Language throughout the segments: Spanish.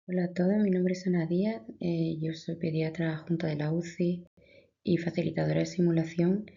Hola a todos, mi nombre es Ana Díaz, yo soy pediatra adjunta de la UCI y facilitadora de simulación,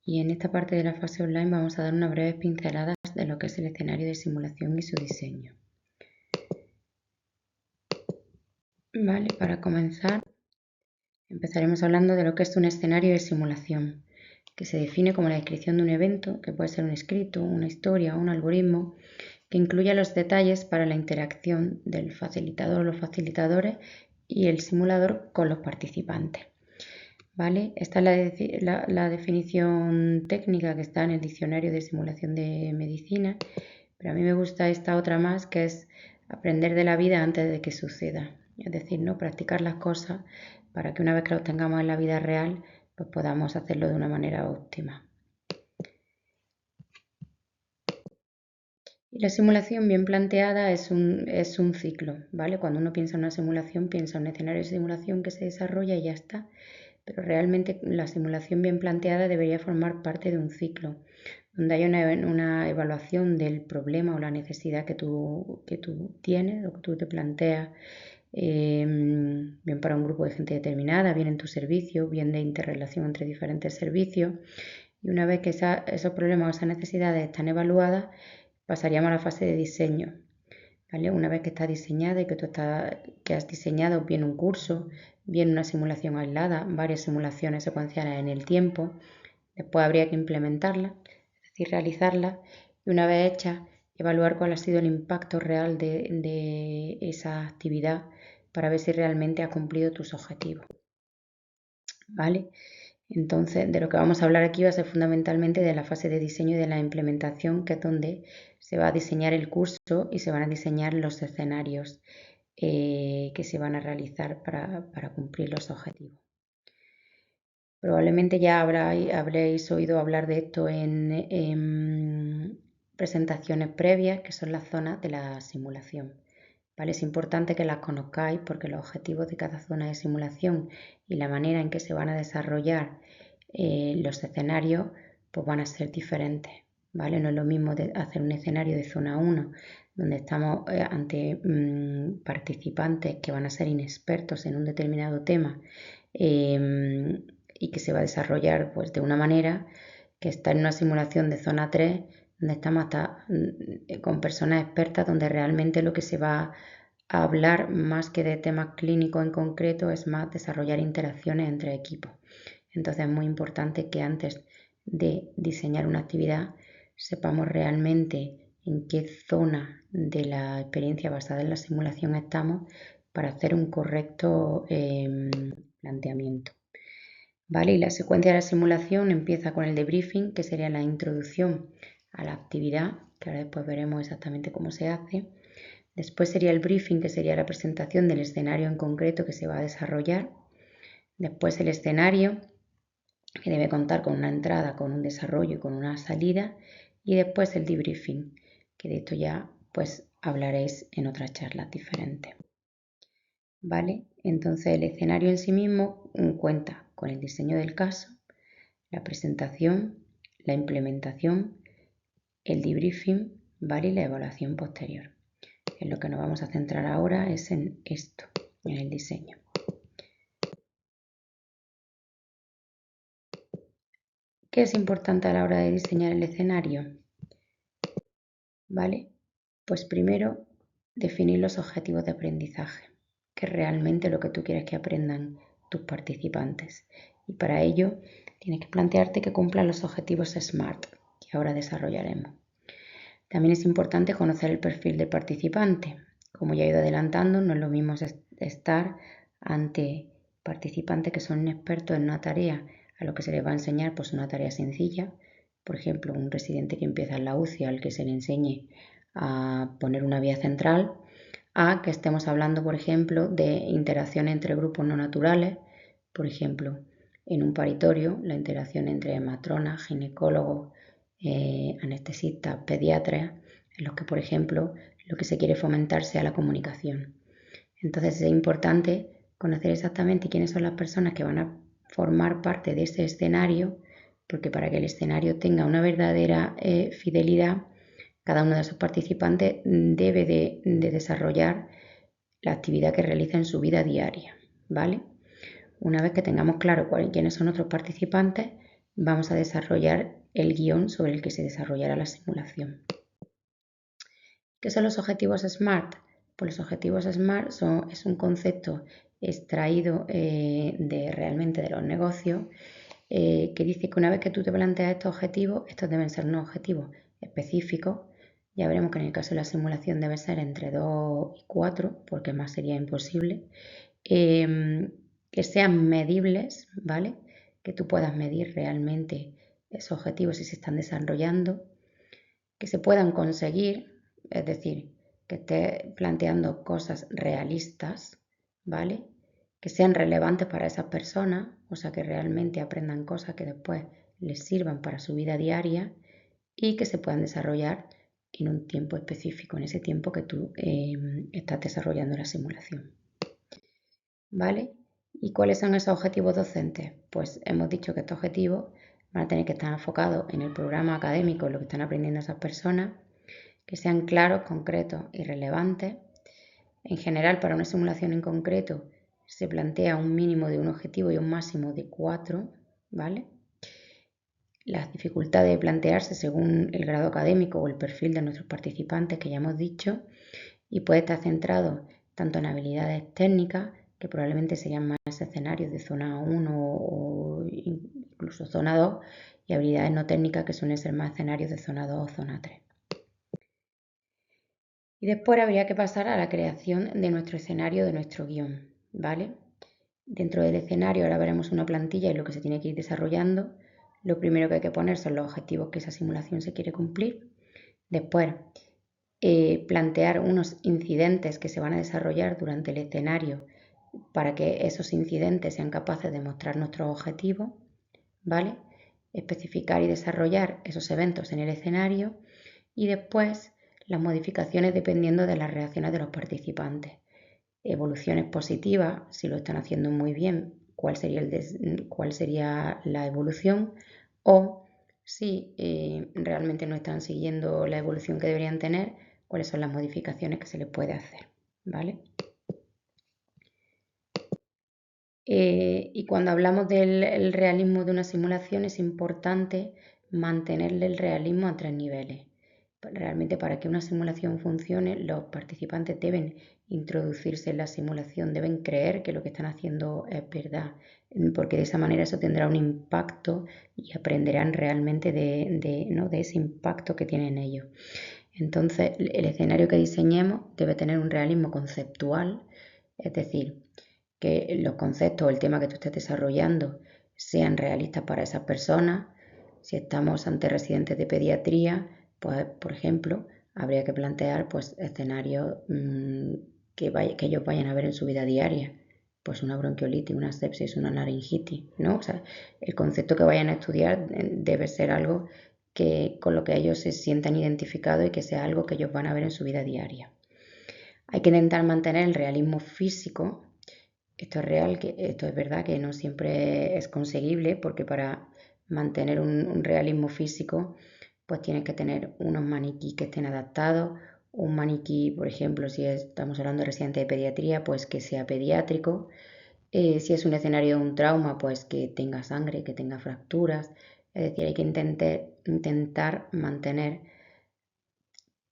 y en esta parte de la fase online vamos a dar unas breves pinceladas de lo que es el escenario de simulación y su diseño. Vale, para comenzar empezaremos hablando de lo que es un escenario de simulación, que se define como la descripción de un evento, que puede ser un escrito, una historia o un algoritmo, que incluya los detalles para la interacción del facilitador o los facilitadores y el simulador con los participantes. ¿Vale? Esta es la definición técnica que está en el diccionario de simulación de medicina, pero a mí me gusta esta otra más, que es aprender de la vida antes de que suceda. Es decir, no practicar las cosas para que una vez que lo tengamos en la vida real, pues podamos hacerlo de una manera óptima. Y la simulación bien planteada es un ciclo, ¿vale? Cuando uno piensa en una simulación, piensa en un escenario de simulación que se desarrolla y ya está. Pero realmente la simulación bien planteada debería formar parte de un ciclo, donde haya una evaluación del problema o la necesidad que tú tienes o que tú te planteas, bien para un grupo de gente determinada, bien en tu servicio, bien de interrelación entre diferentes servicios. Y una vez que esos problemas o esas necesidades están evaluadas, pasaríamos a la fase de diseño. ¿Vale? Una vez que está diseñada y que has diseñado bien un curso, bien una simulación aislada, varias simulaciones secuenciales en el tiempo, después habría que implementarla, es decir, realizarla, y una vez hecha, evaluar cuál ha sido el impacto real de esa actividad para ver si realmente has cumplido tus objetivos. ¿Vale? Entonces, de lo que vamos a hablar aquí va a ser fundamentalmente de la fase de diseño y de la implementación, que es donde se va a diseñar el curso y se van a diseñar los escenarios que se van a realizar para cumplir los objetivos. Probablemente ya habréis oído hablar de esto en presentaciones previas, que son las zonas de la simulación. ¿Vale? Es importante que las conozcáis porque los objetivos de cada zona de simulación y la manera en que se van a desarrollar los escenarios pues van a ser diferentes. ¿Vale? No es lo mismo hacer un escenario de zona 1 donde estamos ante participantes que van a ser inexpertos en un determinado tema y que se va a desarrollar pues, de una manera, que está en una simulación de zona 3 donde estamos con personas expertas, donde realmente lo que se va a hablar más que de temas clínicos en concreto es más desarrollar interacciones entre equipos. Entonces es muy importante que antes de diseñar una actividad sepamos realmente en qué zona de la experiencia basada en la simulación estamos para hacer un correcto planteamiento. ¿Vale? Y la secuencia de la simulación empieza con el debriefing, que sería la introducción a la actividad, que ahora después veremos exactamente cómo se hace. Después sería el briefing, que sería la presentación del escenario en concreto que se va a desarrollar. Después el escenario, que debe contar con una entrada, con un desarrollo y con una salida. Y después el debriefing, que de esto ya pues hablaréis en otras charlas diferentes. ¿Vale? Entonces el escenario en sí mismo cuenta con el diseño del caso, la presentación, la implementación, el debriefing, ¿vale? Y la evaluación posterior. En lo que nos vamos a centrar ahora es en esto, en el diseño. ¿Qué es importante a la hora de diseñar el escenario? ¿Vale? Pues primero, definir los objetivos de aprendizaje, que es realmente lo que tú quieres que aprendan tus participantes. Y para ello tienes que plantearte que cumplan los objetivos SMART, que ahora desarrollaremos. También es importante conocer el perfil del participante. Como ya he ido adelantando, no es lo mismo estar ante participantes que son expertos en una tarea a lo que se les va a enseñar pues una tarea sencilla. Por ejemplo, un residente que empieza en la UCI al que se le enseñe a poner una vía central, a que estemos hablando, por ejemplo, de interacción entre grupos no naturales. Por ejemplo, en un paritorio, la interacción entre matrona, ginecólogo, anestesistas, pediatras, en los que, por ejemplo, lo que se quiere fomentar sea la comunicación. Entonces es importante conocer exactamente quiénes son las personas que van a formar parte de ese escenario, porque para que el escenario tenga una verdadera fidelidad, cada uno de esos participantes debe de desarrollar la actividad que realiza en su vida diaria, ¿vale? Una vez que tengamos claro quiénes son nuestros participantes, vamos a desarrollar el guión sobre el que se desarrollará la simulación. ¿Qué son los objetivos SMART? Pues los objetivos SMART es un concepto extraído realmente de los negocios que dice que una vez que tú te planteas estos objetivos, estos deben ser unos objetivos específicos. Ya veremos que en el caso de la simulación debe ser entre 2 y 4, porque más sería imposible. Que sean medibles, ¿vale? Que tú puedas medir realmente esos objetivos si se están desarrollando, que se puedan conseguir, es decir, que estés planteando cosas realistas, ¿vale? Que sean relevantes para esas personas, o sea, que realmente aprendan cosas que después les sirvan para su vida diaria y que se puedan desarrollar en un tiempo específico, en ese tiempo que tú estás desarrollando la simulación. ¿Vale? ¿Y cuáles son esos objetivos docentes? Pues hemos dicho que estos objetivos van a tener que estar enfocados en el programa académico, en lo que están aprendiendo esas personas, que sean claros, concretos y relevantes. En general, para una simulación en concreto, se plantea un mínimo de un objetivo y un máximo de 4, ¿vale? Las dificultades de plantearse según el grado académico o el perfil de nuestros participantes, que ya hemos dicho, y puede estar centrado tanto en habilidades técnicas, que probablemente serían más escenarios de zona 1 o incluso zona 2, y habilidades no técnicas, que suelen ser más escenarios de zona 2 o zona 3. Y después habría que pasar a la creación de nuestro escenario, de nuestro guión, ¿vale? Dentro del escenario ahora veremos una plantilla y lo que se tiene que ir desarrollando. Lo primero que hay que poner son los objetivos que esa simulación se quiere cumplir. Después, plantear unos incidentes que se van a desarrollar durante el escenario para que esos incidentes sean capaces de mostrar nuestros objetivos, ¿vale? Especificar y desarrollar esos eventos en el escenario y después las modificaciones dependiendo de las reacciones de los participantes. Evoluciones positivas, si lo están haciendo muy bien, cuál sería la evolución, o si realmente no están siguiendo la evolución que deberían tener, cuáles son las modificaciones que se les puede hacer, ¿vale? Y cuando hablamos del realismo de una simulación es importante mantenerle el realismo a 3 niveles. Realmente para que una simulación funcione, los participantes deben introducirse en la simulación, deben creer que lo que están haciendo es verdad, porque de esa manera eso tendrá un impacto y aprenderán realmente de ese impacto que tienen ellos. Entonces, el escenario que diseñemos debe tener un realismo conceptual, es decir, que los conceptos o el tema que tú estés desarrollando sean realistas para esas personas. Si estamos ante residentes de pediatría, pues, por ejemplo, habría que plantear pues, escenarios que ellos vayan a ver en su vida diaria. Pues una bronquiolitis, una sepsis, una laringitis, ¿no? O sea, el concepto que vayan a estudiar debe ser algo con lo que ellos se sientan identificados y que sea algo que ellos van a ver en su vida diaria. Hay que intentar mantener el realismo físico. Esto es verdad que no siempre es conseguible, porque para mantener un realismo físico, pues tienes que tener unos maniquís que estén adaptados, un maniquí, por ejemplo, si estamos hablando de residente de pediatría, pues que sea pediátrico. Si es un escenario de un trauma, pues que tenga sangre, que tenga fracturas. Es decir, hay que intentar mantener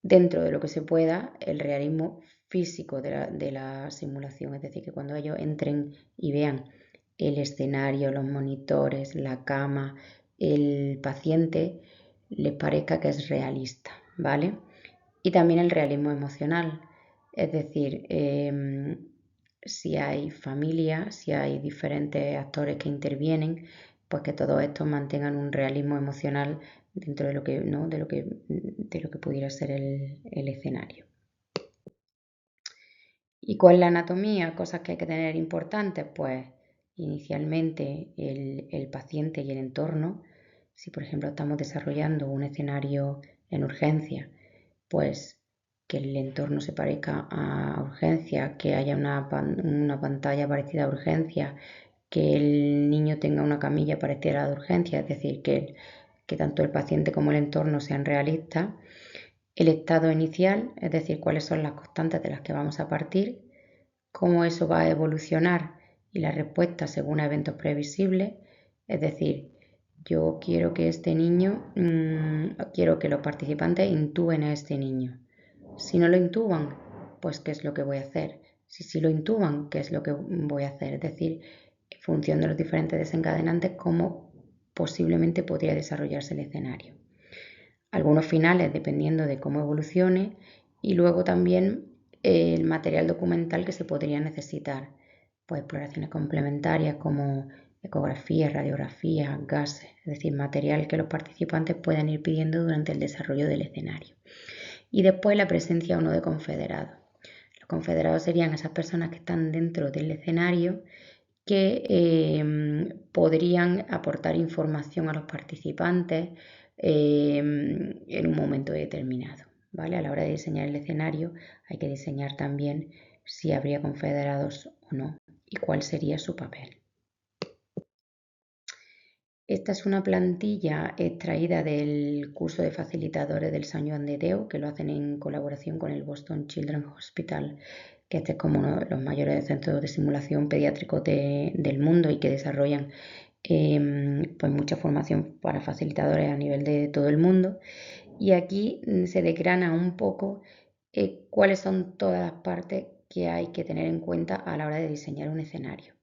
dentro de lo que se pueda el realismo físico de la simulación, es decir, que cuando ellos entren y vean el escenario, los monitores, la cama, el paciente, les parezca que es realista, ¿vale? Y también el realismo emocional, es decir, si hay familia, si hay diferentes actores que intervienen, pues que todos estos mantengan un realismo emocional dentro de lo que, ¿no? de lo que pudiera ser el escenario. ¿Y cuál es la anatomía? Cosas que hay que tener importantes, pues inicialmente el paciente y el entorno. Si por ejemplo estamos desarrollando un escenario en urgencia, pues que el entorno se parezca a urgencia, que haya una pantalla parecida a urgencia, que el niño tenga una camilla parecida a la de urgencia, es decir, que tanto el paciente como el entorno sean realistas. El estado inicial, es decir, cuáles son las constantes de las que vamos a partir, cómo eso va a evolucionar y la respuesta según eventos previsibles. Es decir, yo quiero que este niño, quiero que los participantes intuben a este niño. Si no lo intuban, pues ¿qué es lo que voy a hacer? Si lo intuban, ¿qué es lo que voy a hacer? Es decir, en función de los diferentes desencadenantes, cómo posiblemente podría desarrollarse el escenario. Algunos finales dependiendo de cómo evolucione y luego también el material documental que se podría necesitar, pues exploraciones complementarias como ecografías, radiografías, gases, es decir, material que los participantes puedan ir pidiendo durante el desarrollo del escenario. Y después la presencia o no de confederados. Los confederados serían esas personas que están dentro del escenario que podrían aportar información a los participantes en un momento determinado. ¿Vale? A la hora de diseñar el escenario hay que diseñar también si habría confederados o no y cuál sería su papel. Esta es una plantilla extraída del curso de facilitadores del Sant Joan de Déu, que lo hacen en colaboración con el Boston Children's Hospital, que este es como uno de los mayores centros de simulación pediátrico del mundo y que desarrollan pues mucha formación para facilitadores a nivel de todo el mundo. Y aquí se desgrana un poco cuáles son todas las partes que hay que tener en cuenta a la hora de diseñar un escenario.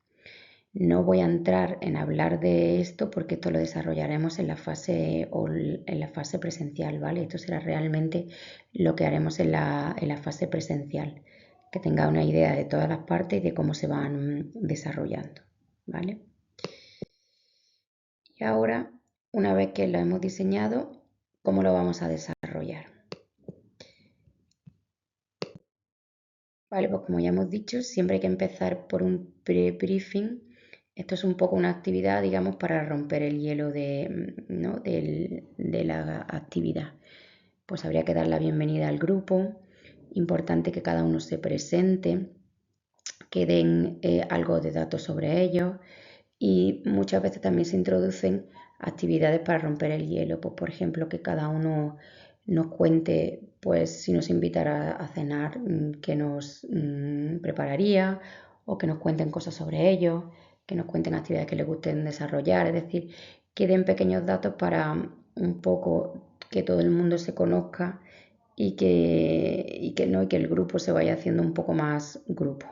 No voy a entrar en hablar de esto porque esto lo desarrollaremos en la fase presencial, ¿vale? Esto será realmente lo que haremos en la fase presencial, que tenga una idea de todas las partes y de cómo se van desarrollando, ¿vale? Y ahora, una vez que lo hemos diseñado, ¿cómo lo vamos a desarrollar? Vale, pues como ya hemos dicho, siempre hay que empezar por un pre-briefing. Esto es un poco una actividad, digamos, para romper el hielo de la actividad. Pues habría que dar la bienvenida al grupo, importante que cada uno se presente, que den algo de datos sobre ellos y muchas veces también se introducen actividades para romper el hielo, pues por ejemplo que cada uno nos cuente pues si nos invitara a cenar qué nos prepararía o que nos cuenten cosas sobre ellos, que nos cuenten actividades que les gusten desarrollar, es decir, que den pequeños datos para un poco que todo el mundo se conozca y que el grupo se vaya haciendo un poco más grupo.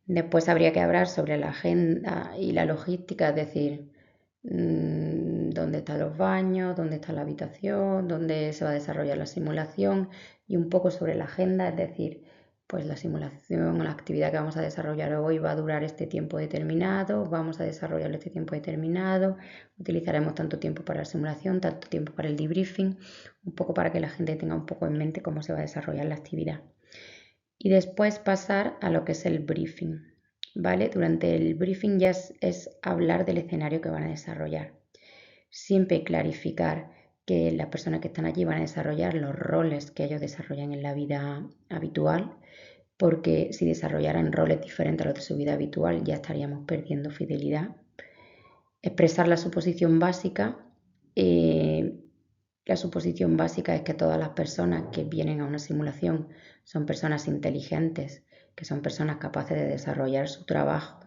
Después habría que hablar sobre la agenda y la logística, es decir, dónde están los baños, dónde está la habitación, dónde se va a desarrollar la simulación y un poco sobre la agenda, es decir, pues la simulación o la actividad que vamos a desarrollar hoy va a durar este tiempo determinado, vamos a desarrollarlo este tiempo determinado, utilizaremos tanto tiempo para la simulación, tanto tiempo para el debriefing, un poco para que la gente tenga un poco en mente cómo se va a desarrollar la actividad. Y después pasar a lo que es el briefing, ¿vale? Durante el briefing ya es hablar del escenario que van a desarrollar. Siempre clarificar que las personas que están allí van a desarrollar los roles que ellos desarrollan en la vida habitual, porque si desarrollaran roles diferentes a los de su vida habitual ya estaríamos perdiendo fidelidad. Expresar la suposición básica. La suposición básica es que todas las personas que vienen a una simulación son personas inteligentes, que son personas capaces de desarrollar su trabajo,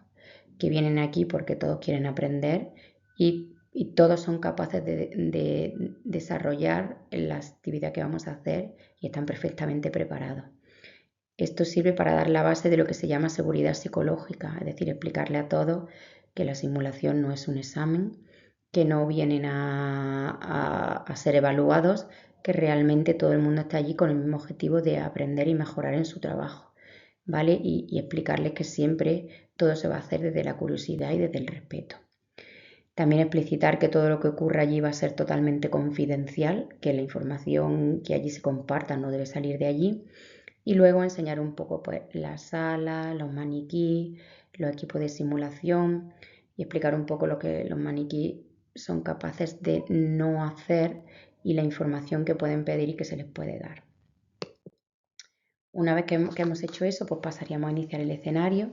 que vienen aquí porque todos quieren aprender y todos son capaces de desarrollar la actividad que vamos a hacer y están perfectamente preparados. Esto sirve para dar la base de lo que se llama seguridad psicológica, es decir, explicarle a todos que la simulación no es un examen, que no vienen a ser evaluados, que realmente todo el mundo está allí con el mismo objetivo de aprender y mejorar en su trabajo, ¿vale? Y explicarles que siempre todo se va a hacer desde la curiosidad y desde el respeto. También explicitar que todo lo que ocurra allí va a ser totalmente confidencial, que la información que allí se comparta no debe salir de allí. Y luego enseñar un poco pues la sala, los maniquíes, los equipos de simulación y explicar un poco lo que los maniquíes son capaces de no hacer y la información que pueden pedir y que se les puede dar. Una vez que hemos hecho eso, pues pasaríamos a iniciar el escenario.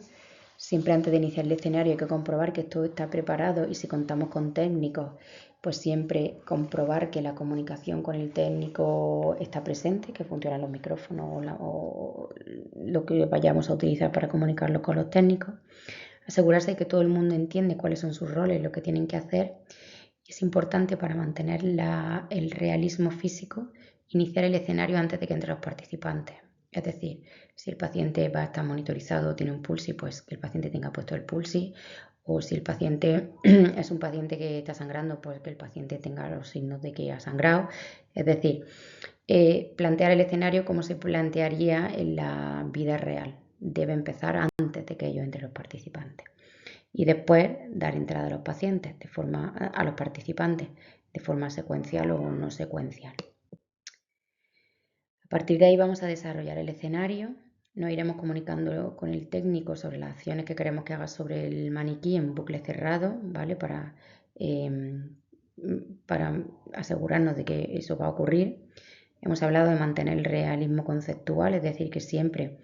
Siempre antes de iniciar el escenario hay que comprobar que todo está preparado y si contamos con técnicos pues siempre comprobar que la comunicación con el técnico está presente, que funcionan los micrófonos o lo que vayamos a utilizar para comunicarlo con los técnicos. Asegurarse de que todo el mundo entiende cuáles son sus roles, lo que tienen que hacer. Es importante para mantener el realismo físico, iniciar el escenario antes de que entren los participantes. Es decir, si el paciente va a estar monitorizado, tiene un pulsi, pues que el paciente tenga puesto el pulsi, o si el paciente es un paciente que está sangrando, pues que el paciente tenga los signos de que ha sangrado. Es decir, plantear el escenario como se plantearía en la vida real. Debe empezar antes de que ellos entren los participantes. Y después dar entrada a los pacientes, a los participantes, de forma secuencial o no secuencial. A partir de ahí vamos a desarrollar el escenario. Nos iremos comunicando con el técnico sobre las acciones que queremos que haga sobre el maniquí en bucle cerrado, ¿vale? Para asegurarnos de que eso va a ocurrir. Hemos hablado de mantener el realismo conceptual, es decir, que siempre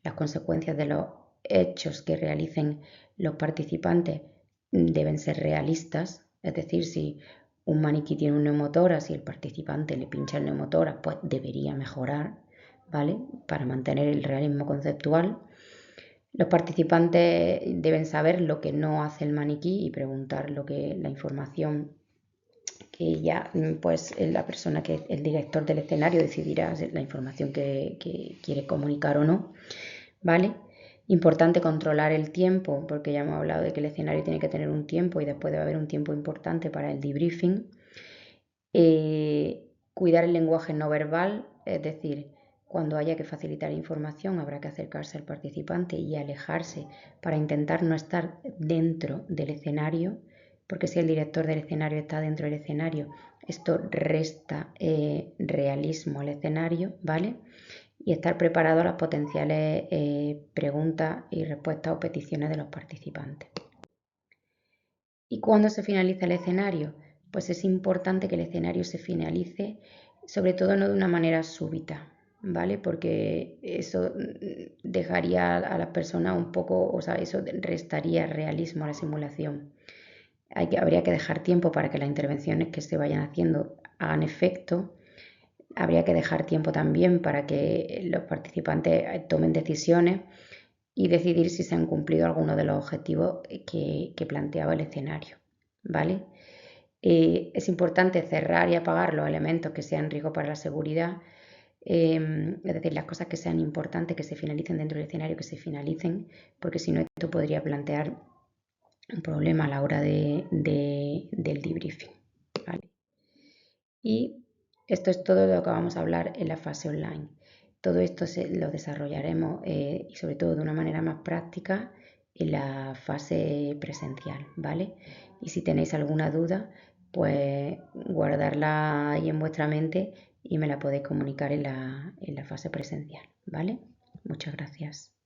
las consecuencias de los hechos que realicen los participantes deben ser realistas, es decir, si un maniquí tiene un neumotórax y el participante le pincha el neumotórax, pues debería mejorar, ¿vale? Para mantener el realismo conceptual. Los participantes deben saber lo que no hace el maniquí y preguntar la información que ya, pues la persona que es el director del escenario decidirá la información que quiere comunicar o no, ¿vale? Importante controlar el tiempo, porque ya hemos hablado de que el escenario tiene que tener un tiempo y después debe haber un tiempo importante para el debriefing. Cuidar el lenguaje no verbal, es decir, cuando haya que facilitar información habrá que acercarse al participante y alejarse para intentar no estar dentro del escenario, porque si el director del escenario está dentro del escenario, esto resta realismo al escenario, ¿vale? Y estar preparado a las potenciales preguntas y respuestas o peticiones de los participantes. ¿Y cuándo se finaliza el escenario? Pues es importante que el escenario se finalice, sobre todo no de una manera súbita, ¿vale? Porque eso dejaría a las personas un poco, o sea, eso restaría realismo a la simulación. Habría que dejar tiempo para que las intervenciones que se vayan haciendo hagan efecto. Habría que dejar tiempo también para que los participantes tomen decisiones y decidir si se han cumplido algunos de los objetivos que planteaba el escenario, ¿vale? Es importante cerrar y apagar los elementos que sean riesgo para la seguridad, es decir, las cosas que sean importantes que se finalicen dentro del escenario, que se finalicen, porque si no esto podría plantear un problema a la hora del debriefing, ¿vale? Y esto es todo de lo que vamos a hablar en la fase online. Todo esto lo desarrollaremos y sobre todo de una manera más práctica en la fase presencial, ¿vale? Y si tenéis alguna duda, pues guardarla ahí en vuestra mente y me la podéis comunicar en la fase presencial, ¿vale? Muchas gracias.